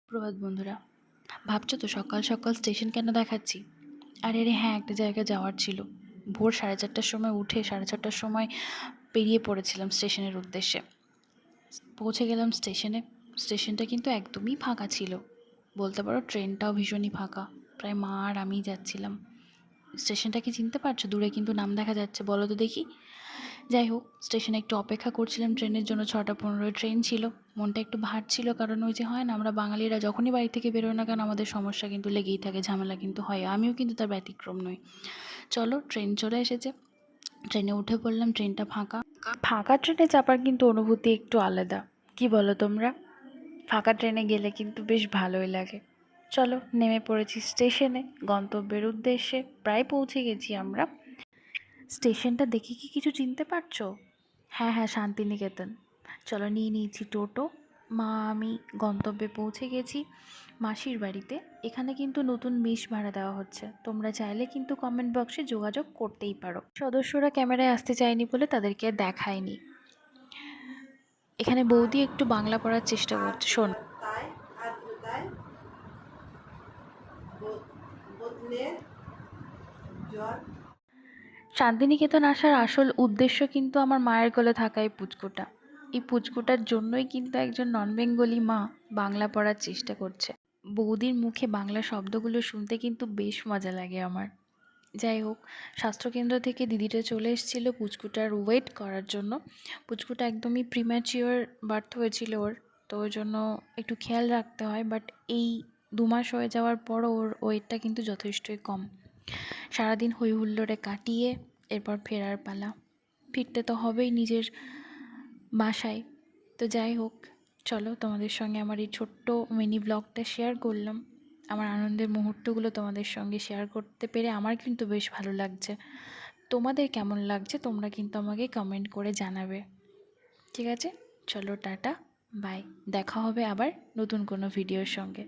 প্রভাত বন্ধুরা, ভাবছো তো সকাল সকাল স্টেশন কেন দেখাচ্ছি? আরে আরে হ্যাঁ, একটা জায়গায় যাওয়ার ছিল। ভোর 4:30টার সময় উঠে 6:30টার সময় বেরিয়ে পড়েছিলাম স্টেশনের উদ্দেশ্যে। পৌঁছে গেলাম স্টেশনে। স্টেশনটা কিন্তু একদমই ফাঁকা ছিল, বলতে পারো ট্রেনটাও ভীষণই ফাঁকা। প্রায় মা আর আমিই যাচ্ছিলাম। স্টেশনটা কি চিনতে পারছো? দূরে কিন্তু নাম দেখা যাচ্ছে, বলো তো দেখি। যাই হোক, স্টেশনে একটু অপেক্ষা করছিলাম ট্রেনের জন্য। 6:15 ট্রেন ছিল। মনটা একটু ভার ছিল, কারণ ওই যে হয় না, আমরা বাঙালিরা যখনই বাড়ি থেকে বেরোয় না কেন আমাদের সমস্যা কিন্তু লেগেই থাকে, ঝামেলা কিন্তু হয়। আমিও কিন্তু তার ব্যতিক্রম নই। চলো, ট্রেন চলে এসেছে। ট্রেনে উঠে পড়লাম। ট্রেনটা ফাঁকা। ফাঁকা ট্রেনে চাপার কিন্তু অনুভূতি একটু আলাদা, কি বলো তোমরা? ফাঁকা ট্রেনে গেলে কিন্তু বেশ ভালোই লাগে। চলো, নেমে পড়েছি স্টেশনে, গন্তব্যের উদ্দেশ্যে। প্রায় পৌঁছে গেছি আমরা। স্টেশনটা দেখে কি কিছু চিনতে পারছো? হ্যাঁ হ্যাঁ, শান্তিনিকেতন। চলো, নিয়ে নিয়েছি টোটো। মা আমি গন্তব্যে পৌঁছে গেছি, মাসির বাড়িতে। এখানে কিন্তু নতুন মেস ভাড়া দেওয়া হচ্ছে। তোমরা চাইলে কিন্তু কমেন্ট বক্সে যোগাযোগ করতেই পারো। সদস্যরা ক্যামেরায় আসতে চায়নি বলে তাদেরকে আর দেখায়নি। এখানে বৌদি একটু বাংলা পড়ার চেষ্টা করছে, শোন। আর্দ্রতায় আর্দ্রতায় বদলে জল। শান্তিনিকেতন আসার আসল উদ্দেশ্য কিন্তু আমার মায়ের কোলে থাকা এই পুচকুটা। এই পুচকুটার জন্যই কিন্তু একজন নন বেঙ্গলি মা বাংলা পড়ার চেষ্টা করছে। বৌদির মুখে বাংলা শব্দগুলো শুনতে কিন্তু বেশ মজা লাগে আমার। যাই হোক, স্বাস্থ্যকেন্দ্র থেকে দিদিটা চলে এসেছিলো পুচকুটার ওয়েট করার জন্য। পুচকুটা একদমই প্রিম্যাচিওর বার্থ হয়েছিল ওর, তো ওই জন্য একটু খেয়াল রাখতে হয়। বাট এই 2 মাস হয়ে যাওয়ার পরও ওর ওয়েটটা কিন্তু যথেষ্টই কম। সারাদিন হই হুল্লোড়ে কাটিয়ে এরপর ফেরার পালা। ফিরতে তো হবেই নিজের বাসায়। তো যাই হোক, চলো, তোমাদের সঙ্গে আমার এই ছোট্ট মিনি ব্লগটা শেয়ার করলাম। আমার আনন্দের মুহূর্তগুলো তোমাদের সঙ্গে শেয়ার করতে পেরে আমার কিন্তু বেশ ভালো লাগছে। তোমাদের কেমন লাগছে তোমরা কিন্তু আমাকে কমেন্ট করে জানাবে। ঠিক আছে, চলো, টাটা, বাই। দেখা হবে আবার নতুন কোনো ভিডিওর সঙ্গে।